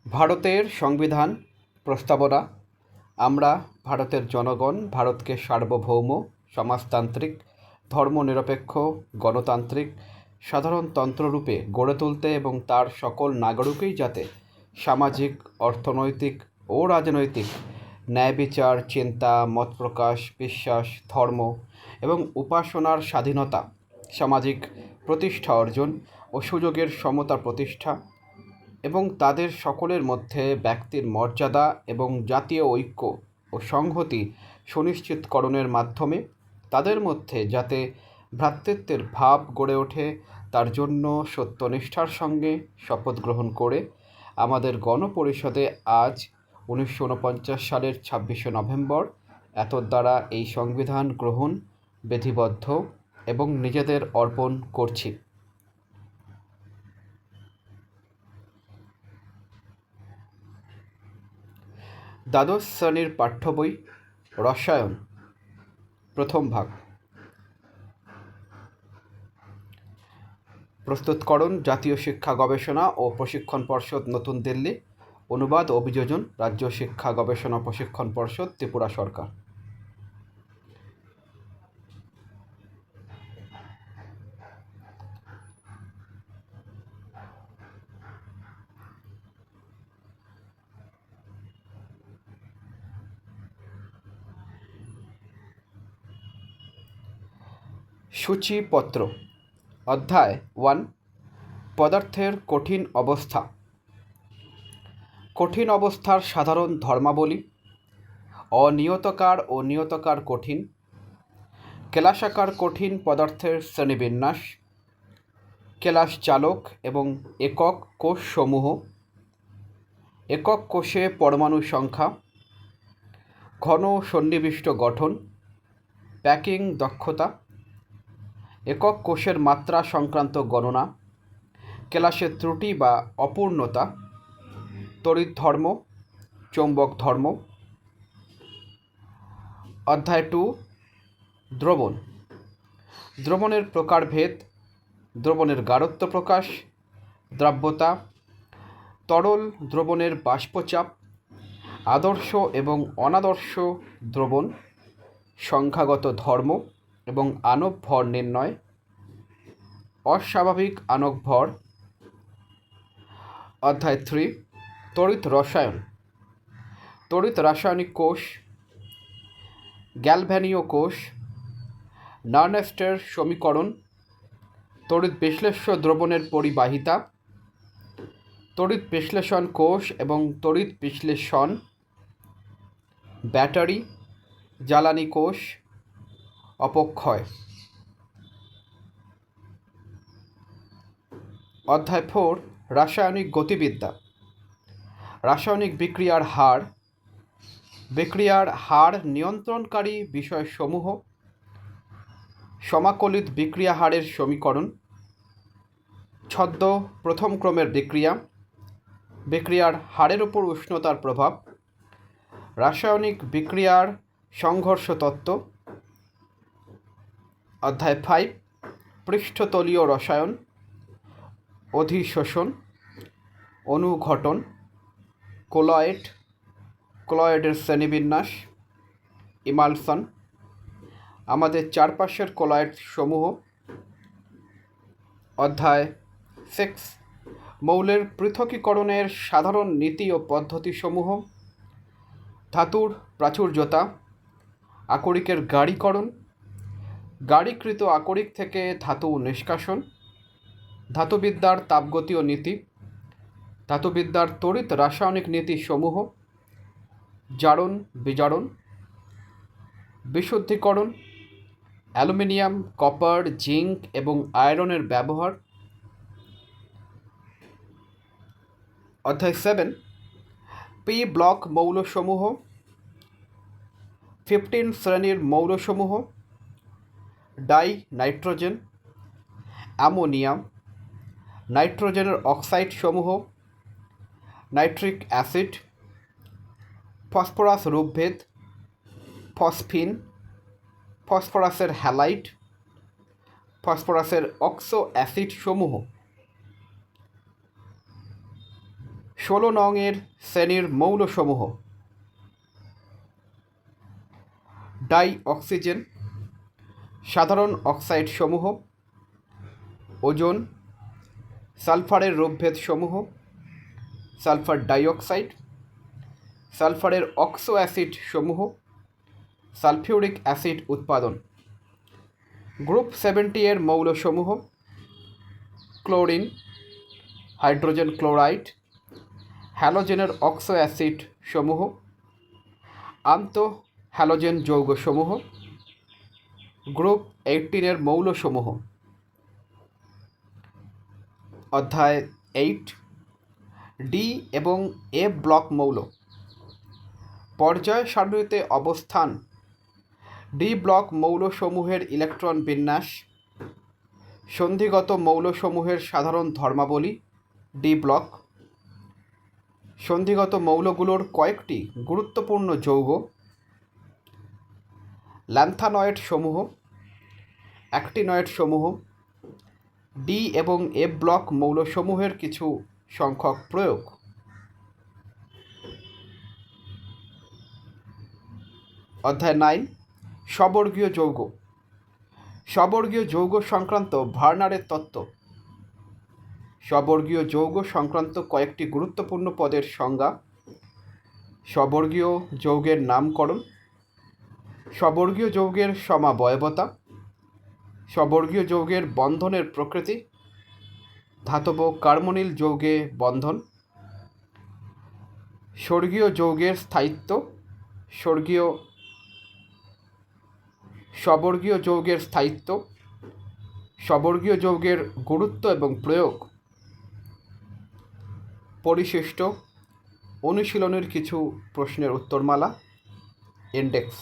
ভারতের সংবিধান প্রস্তাবনা। আমরা ভারতের জনগণ ভারতকে সার্বভৌম, সমাজতান্ত্রিক, ধর্মনিরপেক্ষ, গণতান্ত্রিক সাধারণতন্ত্ররূপে গড়ে তুলতে এবং তার সকল নাগরিকই যাতে সামাজিক, অর্থনৈতিক ও রাজনৈতিক ন্যায়বিচার, চিন্তা, মত প্রকাশ, বিশ্বাস, ধর্ম এবং উপাসনার স্বাধীনতা, সামাজিক প্রতিষ্ঠা অর্জন ও সুযোগের সমতা প্রতিষ্ঠা এবং তাদের সকলের মধ্যে ব্যক্তির মর্যাদা এবং জাতীয় ঐক্য ও সংহতি সুনিশ্চিতকরণের মাধ্যমে তাদের মধ্যে যাতে ভ্রাতৃত্বের ভাব গড়ে ওঠে, তার জন্য সত্যনিষ্ঠার সঙ্গে শপথ গ্রহণ করে আমাদের গণপরিষদে আজ 1949 সালের 26শে নভেম্বর এতদ্বারা এই সংবিধান গ্রহণ বিধিবদ্ধ এবং নিজেদের অর্পণ করছি। দ্বাদশ শ্রেণীর পাঠ্য বই, রসায়ন, প্রথম ভাগ। প্রস্তুতকরণ জাতীয় শিক্ষা গবেষণা ও প্রশিক্ষণ পর্ষদ, নতুন দিল্লি। অনুবাদ ও অভিযোজন রাজ্য শিক্ষা গবেষণা প্রশিক্ষণ পর্ষদ, ত্রিপুরা সরকার। সূচিপত্র। অধ্যায় 1, পদার্থের কঠিন অবস্থা। কঠিন অবস্থার সাধারণ ধর্মাবলী: অনিয়তকার ও নিয়তকার কঠিন, কেলাসাকার কঠিন পদার্থের শ্রেণীবিন্যাস, কেলাস চালক এবং একক কোষ সমূহ, একক কোষে পরমাণু সংখ্যা, ঘন সন্নিবিষ্ট গঠন, প্যাকিং দক্ষতা, একক কোষের মাত্রা সংক্রান্ত গণনা, কেলাসের ত্রুটি বা অপূর্ণতা, তড়িৎ ধর্ম, চৌম্বক ধর্ম। অধ্যায় 2, দ্রবণ। দ্রবণের প্রকারভেদ, দ্রবণের গাঢ়ত্ব প্রকাশ, দ্রাব্যতা, তরল দ্রবণের বাষ্পচাপ, আদর্শ এবং অনাদর্শ দ্রবণ, সংখ্যাগত ধর্ম এবং আণব ভর নির্ণয়, অস্বাভাবিক আণব ভর। অধ্যায় 3, তড়িৎ রসায়ন। তড়িৎ রাসায়নিক কোষ, গ্যালভ্যানীয় কোষ, নার্নেস্টের সমীকরণ, তড়িৎ বিশ্লেষ্য দ্রবণের পরিবাহিতা, তড়িৎ বিশ্লেষণ কোষ এবং তড়িৎ বিশ্লেষণ, ব্যাটারি, জ্বালানি কোষ, অপক্ষয়। অধ্যায় 4, রাসায়নিক গতিবিদ্যা। রাসায়নিক বিক্রিয়ার হার, বিক্রিয়ার হার নিয়ন্ত্রণকারী বিষয়সমূহ, সমাকলিত বিক্রিয়া হারের সমীকরণ, ছদ্ম প্রথম ক্রমের বিক্রিয়া, বিক্রিয়ার হারের উপর উষ্ণতার প্রভাব, রাসায়নিক বিক্রিয়ার সংঘর্ষ তত্ত্ব। অধ্যায় 5, পৃষ্ঠতলীয় রসায়ন, অধিশোষণ, অনুঘটন, কোলয়েড, কোলয়েডের শ্রেণীবিন্যাস, ইমালসন, আমাদের চারপাশের কোলয়েড সমূহ। অধ্যায় 6, মৌলের পৃথকীকরণের সাধারণ নীতি ও পদ্ধতিসমূহ, ধাতুর প্রাচুর্যতা, আকরিকের গাড়িকরণ, গাড়িকৃত আকরিক থেকে ধাতু নিষ্কাশন, ধাতুবিদ্যার তাপগতীয় নীতি, ধাতুবিদ্যার তড়িৎ রাসায়নিক নীতি সমূহ, জারণ বিজারণ, বিশুদ্ধিকরণ, অ্যালুমিনিয়াম, কপার, জিঙ্ক এবং আয়রনের ব্যবহার। অধ্যায় 7, পি ব্লক মৌলসমূহ, 15 শ্রেণীর মৌলসমূহ, ডাই নাইট্রোজেন, অ্যামোনিয়াম, নাইট্রোজেনের অক্সাইড সমূহ, নাইট্রিক অ্যাসিড, ফসফরাস রূপভেদ, ফসফিন, ফসফরাসের হ্যালাইড, ফসফরাসের অক্সো অ্যাসিড সমূহ, 16 নং শ্রেণীর মৌলসমূহ: ডাই অক্সিজেন, সাধারণ অক্সাইড সমূহ, ওজোন, সালফারের রূপভেদ সমূহ, সালফার ডাইঅক্সাইড, সালফারের অক্সো অ্যাসিড সমূহ, সালফিউরিক অ্যাসিড উৎপাদন। গ্রুপ 70 এর মৌলসমূহ: ক্লোরিন, হাইড্রোজেন ক্লোরাইড, হ্যালোজেনের অক্সো অ্যাসিড সমূহ, আন্তঃ হ্যালোজেন যৌগসমূহ। গ্রুপ 18 এর মৌলসমূহ: অধ্যায় 8 ডি এবং এ ব্লক মৌল। পর্যায় সারণীতে অবস্থান: ডি ব্লক মৌলসমূহের ইলেকট্রন বিন্যাস। সন্ধিগত মৌলসমূহের সাধারণ ধর্মাবলী। ডি ব্লক সন্ধিগত মৌলগুলোর কয়েকটি গুরুত্বপূর্ণ যৌগ: ল্যান্থানয়েড সমূহ, অ্যাক্টিনয়েড সমূহ। ডি এবং এ ব্লক মৌলসমূহের কিছু সংখ্যক প্রয়োগ। অধ্যায় 9 স্ববর্গীয় যৌগ। স্ববর্গীয় যৌগ সংক্রান্ত ভার্নারের তত্ত্ব। স্ববর্গীয় যৌগ সংক্রান্ত কয়েকটি গুরুত্বপূর্ণ পদের সংজ্ঞা। স্ববর্গীয় যৌগের নামকরণ। স্ববর্গীয় যৌগের সমাবয়বতা। স্ববর্গীয় যৌগের বন্ধনের প্রকৃতি। ধাতব কার্বনিল যৌগে বন্ধন। স্বর্গীয় যৌগের স্থায়িত্ব। স্ববর্গীয় যৌগের স্থায়িত্ব। স্ববর্গীয় যৌগের গুরুত্ব এবং প্রয়োগ। পরিশিষ্ট অনুশীলনের কিছু প্রশ্নের উত্তরমালা। ইন্ডেক্স।